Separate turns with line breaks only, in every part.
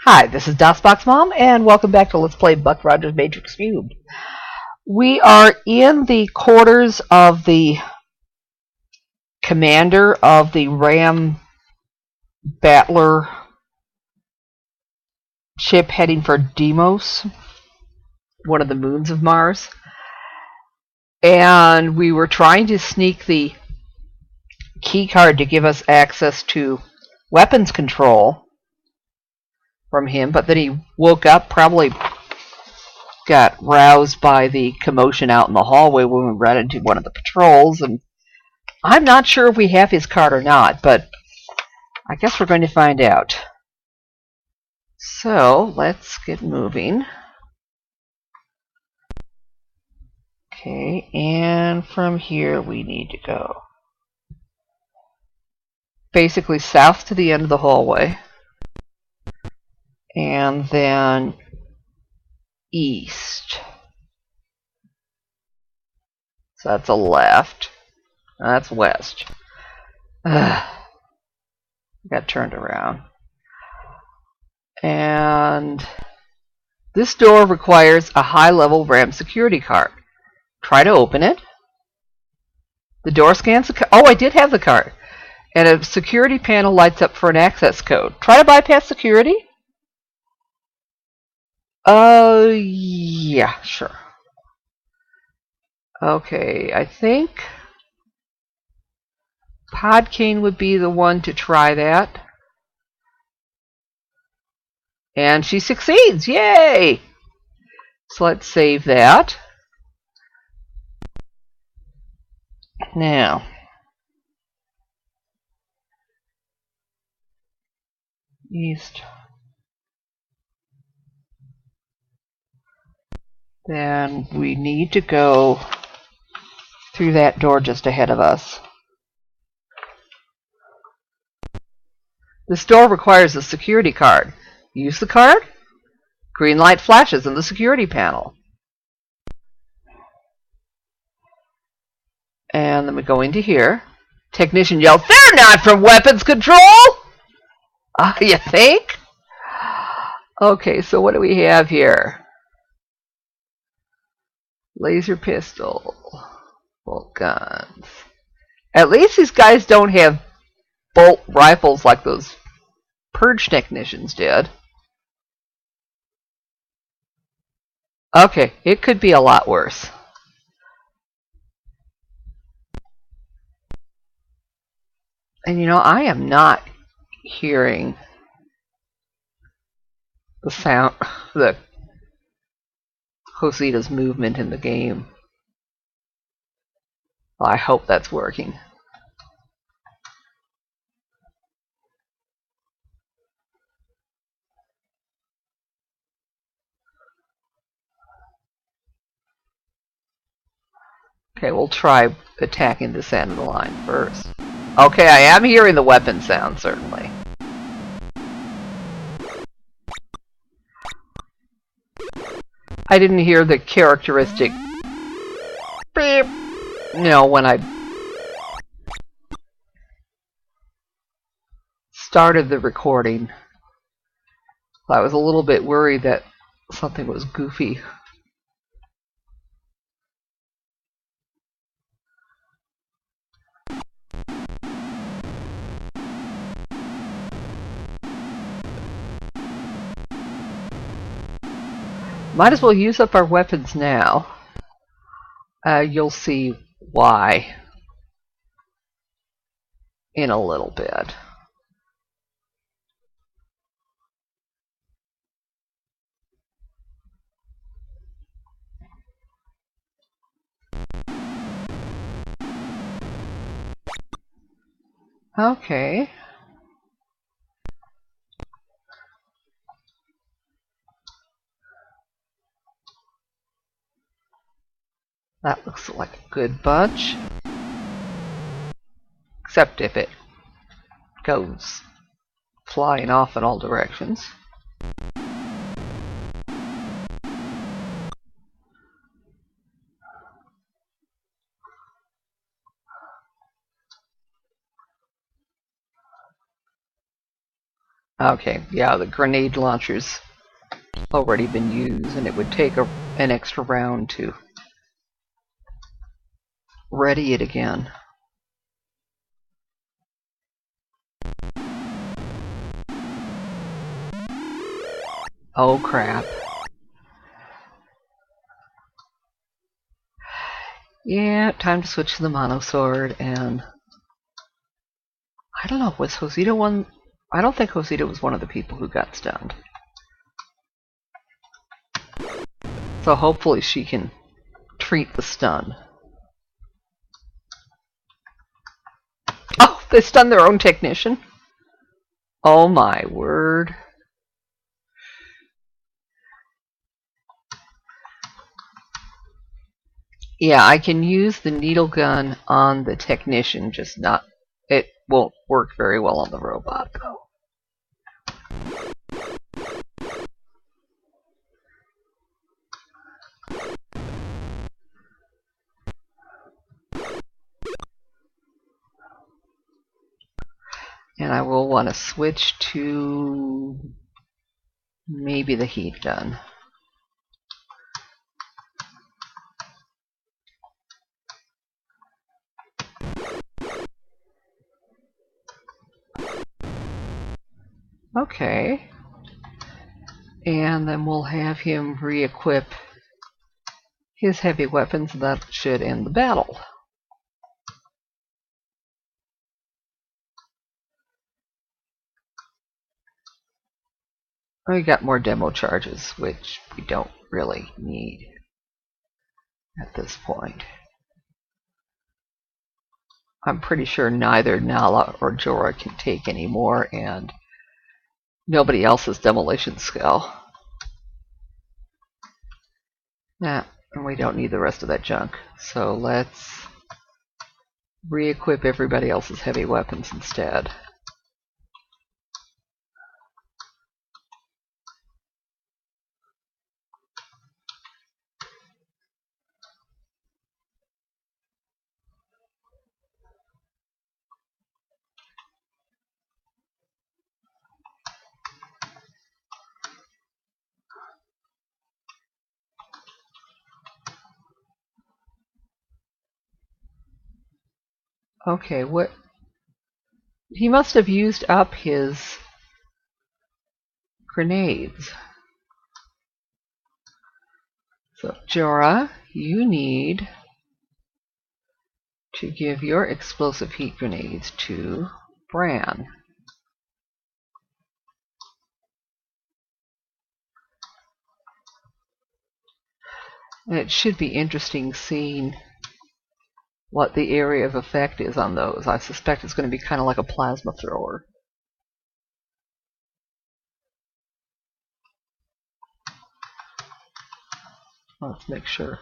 Hi, this is DOSBox Mom, and welcome back to Let's Play Buck Rogers Matrix Cube. We are in the quarters of the commander of the Ram Battler ship heading for Deimos, one of the moons of Mars. And we were trying to sneak the keycard to give us access to weapons control from him, but then he woke up, probably got roused by the commotion out in the hallway when we ran into one of the patrols, and I'm not sure if we have his card or not, but I guess we're going to find out. So let's get moving. Okay, and from here we need to go basically south to the end of the hallway, and then east. So that's a left. That's west. Got turned around. And this door requires a high-level RAM security card. Try to open it. The door scans the card. Oh, I did have the card. And a security panel lights up for an access code. Try to bypass security. Yeah, sure. Okay, I think Kane would be the one to try that. And she succeeds! Yay! So let's save that. Now, east. Then we need to go through that door just ahead of us. This door requires a security card. Use the card. Green light flashes in the security panel. And then we go into here. Technician yells, "They're not from weapons control!" You think? Okay, so what do we have here? Laser pistol. Bolt guns. At least these guys don't have bolt rifles like those purge technicians did. Okay, it could be a lot worse. And you know, I am not hearing the sound, the Josita's movement in the game. Well, I hope that's working. Okay, we'll try attacking this end of the line first. Okay, I am hearing the weapon sound, certainly. I didn't hear the characteristic beep, you know, when I started the recording. I was a little bit worried that something was goofy. Might as well use up our weapons now. You'll see why in a little bit. Okay. That looks like a good bunch. Except if it goes flying off in all directions. Okay, yeah, the grenade launcher's already been used, and it would take an extra round to ready it again. Oh crap. Yeah, time to switch to the mono sword, and I don't know, was Josita one? I don't think Josita was one of the people who got stunned. So hopefully she can treat the stun. Oh, they stunned their own technician? Oh my word. Yeah, I can use the needle gun on the technician, just not... It won't work very well on the robot, though. And I will want to switch to maybe the heat gun. Okay. And then we'll have him re-equip his heavy weapons. That should end the battle. We got more demo charges, which we don't really need at this point. I'm pretty sure neither Nala or Jorah can take any more, and nobody else has demolition skill. Nah, and we don't need the rest of that junk. So let's re-equip everybody else's heavy weapons instead. Okay, what? He must have used up his grenades. So, Jorah, you need to give your explosive heat grenades to Bran. And it should be interesting seeing what the area of effect is on those. I suspect it's going to be kind of like a plasma thrower. Let's make sure.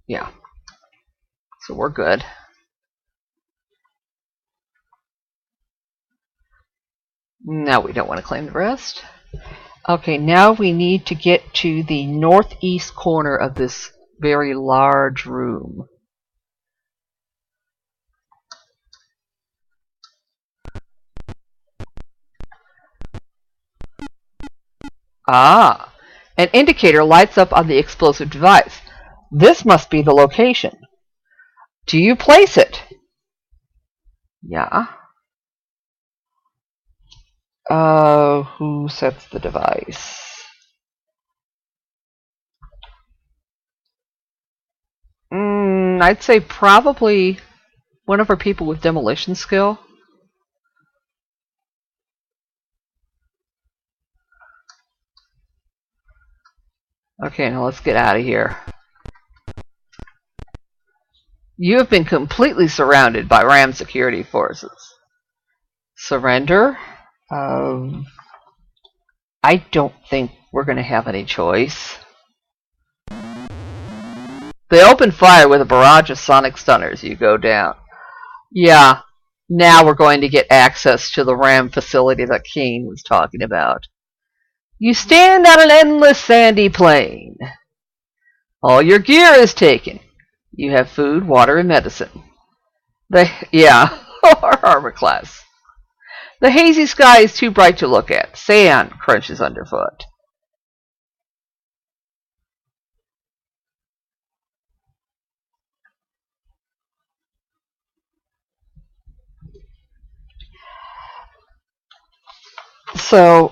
Yeah. So we're good. Now we don't want to claim the rest. Okay, now we need to get to the northeast corner of this very large room. Ah, an indicator lights up on the explosive device. This must be the location. Do you place it? Yeah. Who sets the device? I'd say probably one of our people with demolition skill. Okay, now let's get out of here. You have been completely surrounded by RAM security forces. Surrender? I don't think we're going to have any choice. They open fire with a barrage of sonic stunners. You go down. Yeah, now we're going to get access to the RAM facility that Kane was talking about. You stand on an endless sandy plain. All your gear is taken. You have food, water, and medicine. Yeah, our armor class. The hazy sky is too bright to look at. Sand crunches underfoot. So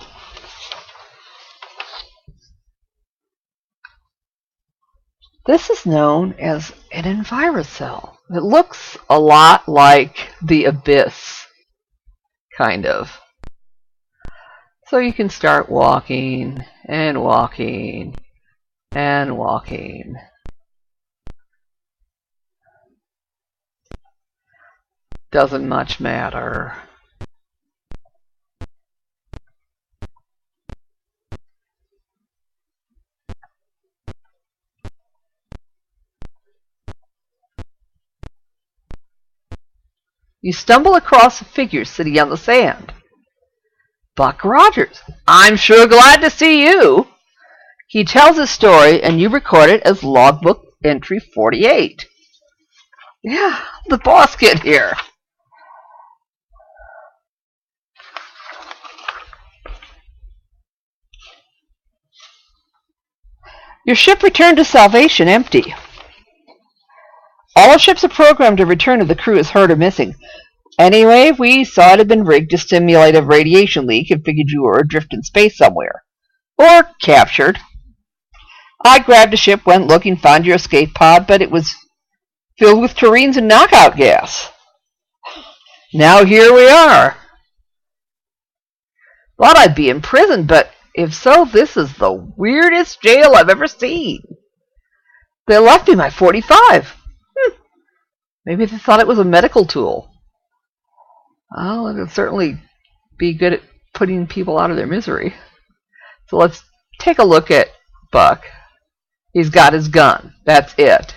this is known as an envirocell. It looks a lot like the abyss, kind of. So you can start walking and walking and walking. Doesn't much matter. You stumble across a figure sitting on the sand. Buck Rogers. I'm sure glad to see you. He tells his story, and you record it as logbook entry 48. Yeah, the boss kid here. Your ship returned to Salvation empty. All ships are programmed to return if the crew is hurt or missing. Anyway, we saw it had been rigged to stimulate a radiation leak and figured you were adrift in space somewhere. Or captured. I grabbed a ship, went looking, found your escape pod, but it was filled with turines and knockout gas. Now here we are. Thought I'd be in prison, but if so, this is the weirdest jail I've ever seen. They left me my 45. Maybe they thought it was a medical tool. Well, it would certainly be good at putting people out of their misery. So let's take a look at Buck. He's got his gun. That's it.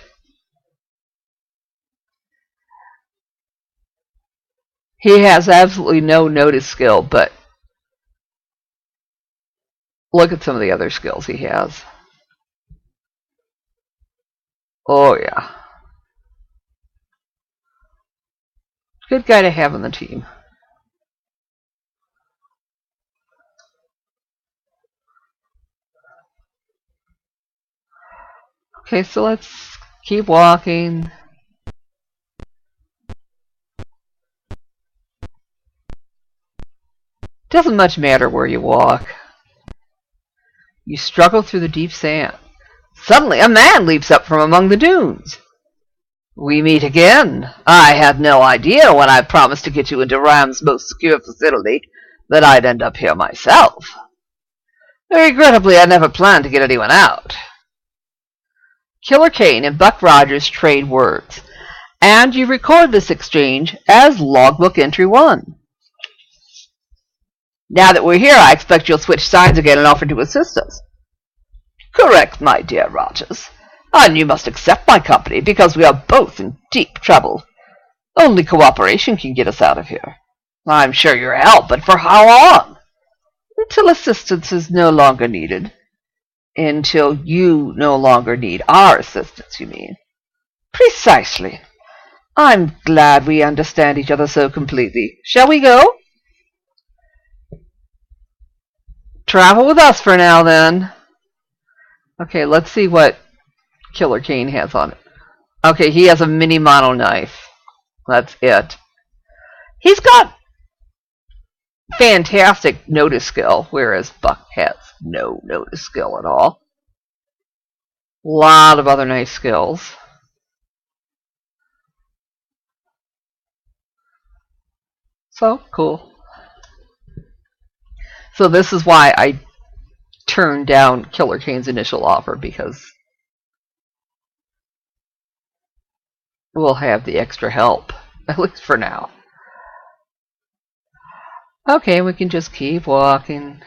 He has absolutely no notice skill, but look at some of the other skills he has. Oh, yeah. Good guy to have on the team. Okay, so let's keep walking. Doesn't much matter where you walk. You struggle through the deep sand. Suddenly, a man leaps up from among the dunes. We meet again. I had no idea when I promised to get you into Ram's most secure facility that I'd end up here myself. Regrettably, I never planned to get anyone out. Killer Kane and Buck Rogers trade words, and you record this exchange as logbook entry 1. Now that we're here, I expect you'll switch sides again and offer to assist us. Correct, my dear Rogers. And you must accept my company, because we are both in deep trouble. Only cooperation can get us out of here. I'm sure your help, but for how long? Until assistance is no longer needed. Until you no longer need our assistance, you mean? Precisely. I'm glad we understand each other so completely. Shall we go? Travel with us for now, then. Okay, let's see what Killer Kane has on it. Okay, he has a mini mono knife. That's it. He's got fantastic notice skill, whereas Buck has no notice skill at all. A lot of other nice skills. So, cool. So this is why I turned down Killer Kane's initial offer, because we'll have the extra help, at least for now. Okay, we can just keep walking.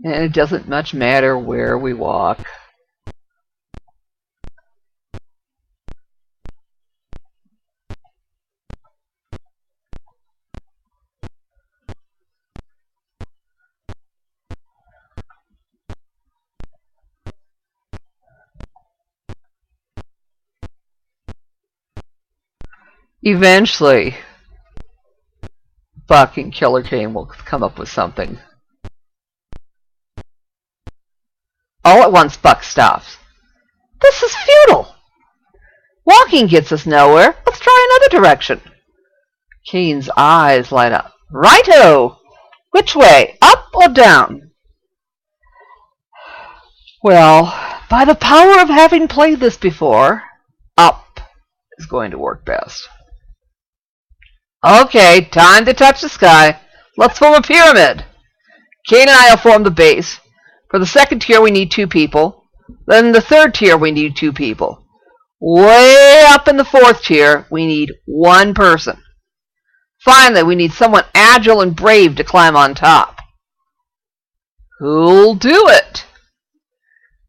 And it doesn't much matter where we walk. Eventually, Buck and Killer Kane will come up with something. All at once, Buck stops. This is futile. Walking gets us nowhere. Let's try another direction. Kane's eyes light up. Righto! Which way, up or down? Well, by the power of having played this before, up is going to work best. Okay, time to touch the sky. Let's form a pyramid. Kane and I will form the base. For the second tier, we need 2 people. Then the third tier, we need 2 people. Way up in the fourth tier, we need 1 person. Finally, we need someone agile and brave to climb on top. Who'll do it?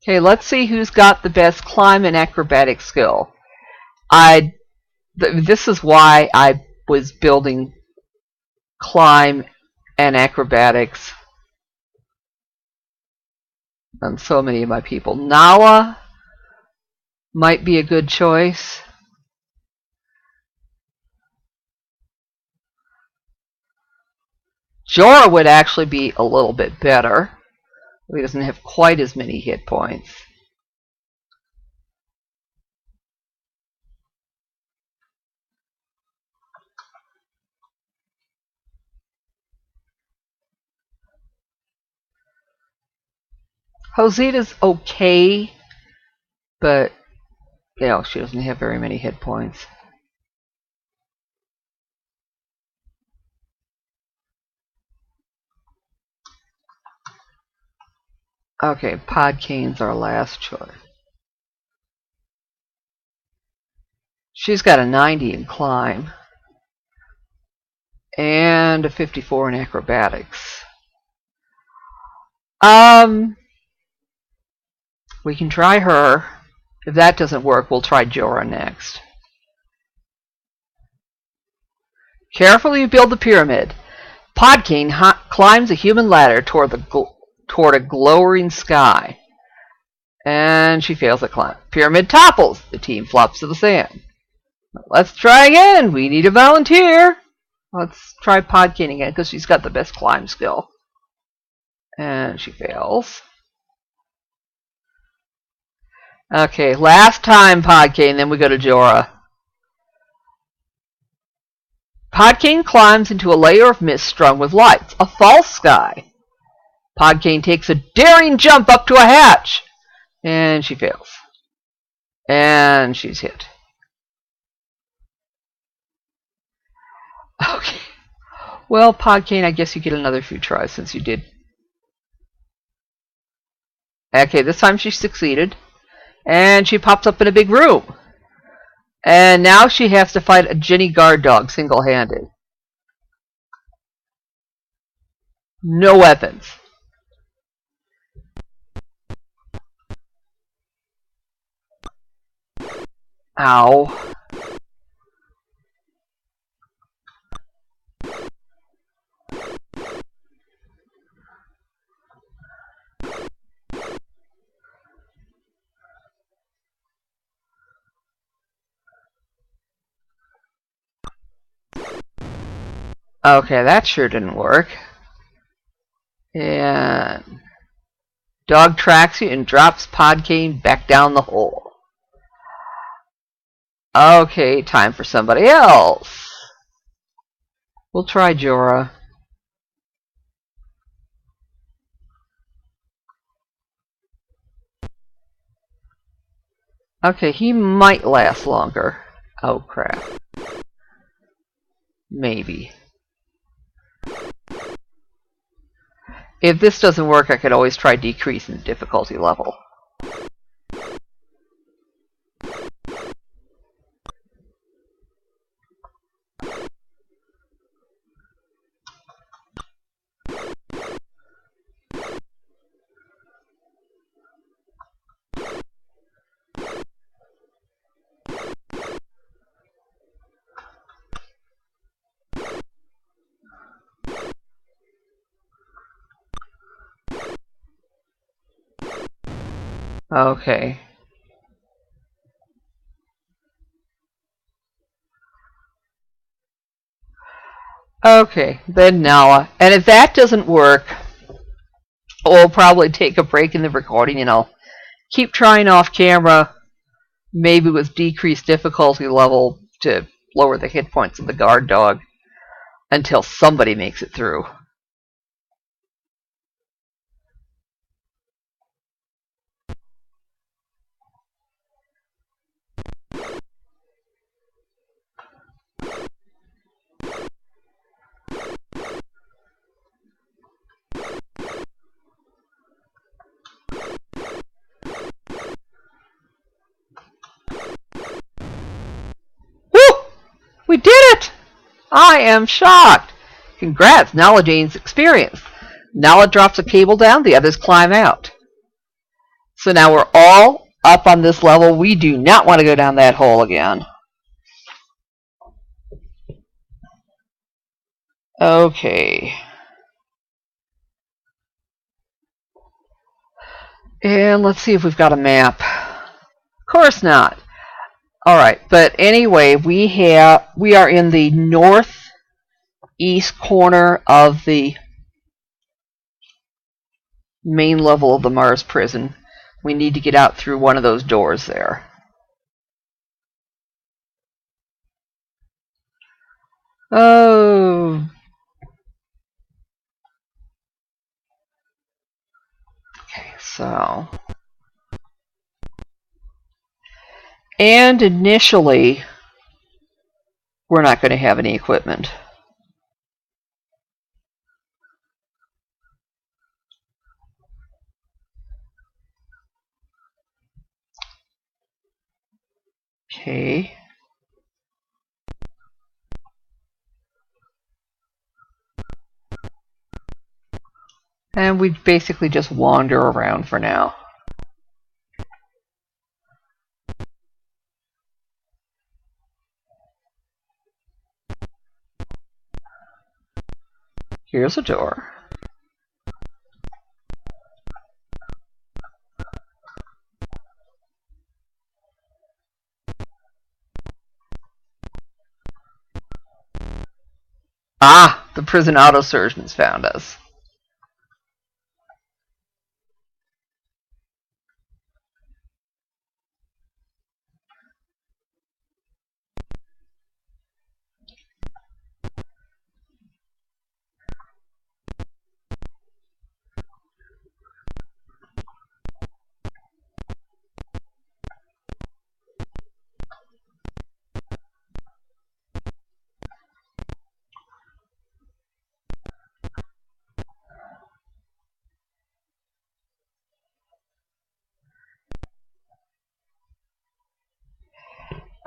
Okay, let's see who's got the best climb and acrobatic skill. This is why I was building climb and acrobatics on so many of my people. Nala might be a good choice. Jorah would actually be a little bit better. He doesn't have quite as many hit points. Rosita's okay, but you know, she doesn't have very many hit points. Okay, Podkane's our last choice. She's got a 90 in climb and a 54 in acrobatics. We can try her. If that doesn't work, we'll try Jorah next. Carefully build the pyramid. Podkane climbs a human ladder toward a glowing sky. And she fails at climb. Pyramid topples. The team flops to the sand. Let's try again. We need a volunteer. Let's try Podkane again because she's got the best climb skill. And she fails. Okay, last time Podkane, then we go to Jorah. Podkane climbs into a layer of mist strung with lights, a false sky. Podkane takes a daring jump up to a hatch, and she fails. And she's hit. Okay. Well, Podkane, I guess you get another few tries since you did. Okay, this time she succeeded. And she pops up in a big room. And now she has to fight a gennie guard dog single-handed. No weapons. Ow. Okay, that sure didn't work. And dog tracks you and drops Podkane back down the hole. Okay, time for somebody else. We'll try Jorah. Okay, he might last longer. Oh crap. Maybe. If this doesn't work, I could always try decreasing the difficulty level. Okay. Okay, then Nala. And if that doesn't work, we'll probably take a break in the recording and I'll keep trying off camera, maybe with decreased difficulty level to lower the hit points of the guard dog until somebody makes it through. We did it! I am shocked! Congrats, Nala gains experience. Nala drops a cable down, the others climb out. So now we're all up on this level. We do not want to go down that hole again. Okay. And let's see if we've got a map. Of course not. Alright, but anyway, we are in the northeast corner of the main level of the Mars prison. We need to get out through one of those doors there. Oh. Okay, so. And initially, we're not going to have any equipment. Okay. And we basically just wander around for now. Here's a door. Ah, the prison auto surgeons found us.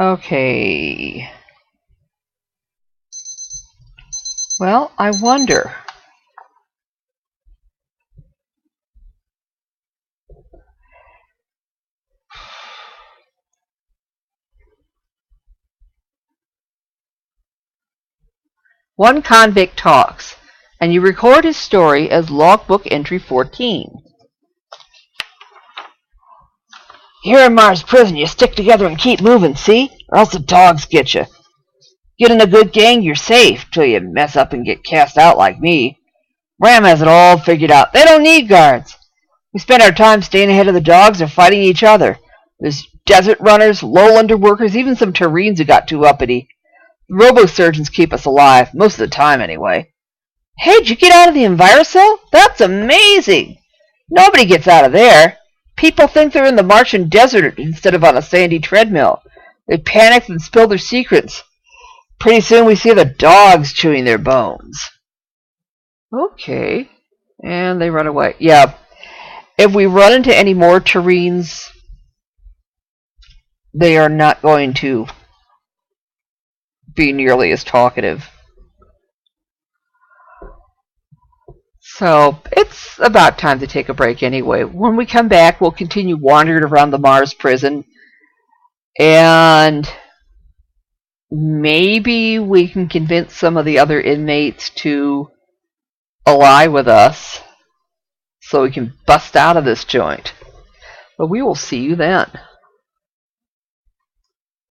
Okay. Well, I wonder. One convict talks, and you record his story as logbook entry 14. Here in Mars prison, you stick together and keep moving, see? Or else the dogs get you. Get in a good gang, you're safe, till you mess up and get cast out like me. Ram has it all figured out. They don't need guards. We spend our time staying ahead of the dogs or fighting each other. There's desert runners, lowlander workers, even some Terreans who got too uppity. The robo-surgeons keep us alive, most of the time anyway. Hey, did you get out of the EnviroCell? That's amazing! Nobody gets out of there. People think they're in the Martian desert instead of on a sandy treadmill. They panic and spill their secrets. Pretty soon we see the dogs chewing their bones. Okay. And they run away. Yeah. If we run into any more Terreans, they are not going to be nearly as talkative. So, it's about time to take a break anyway. When we come back, we'll continue wandering around the Mars prison. And maybe we can convince some of the other inmates to ally with us so we can bust out of this joint. But we will see you then.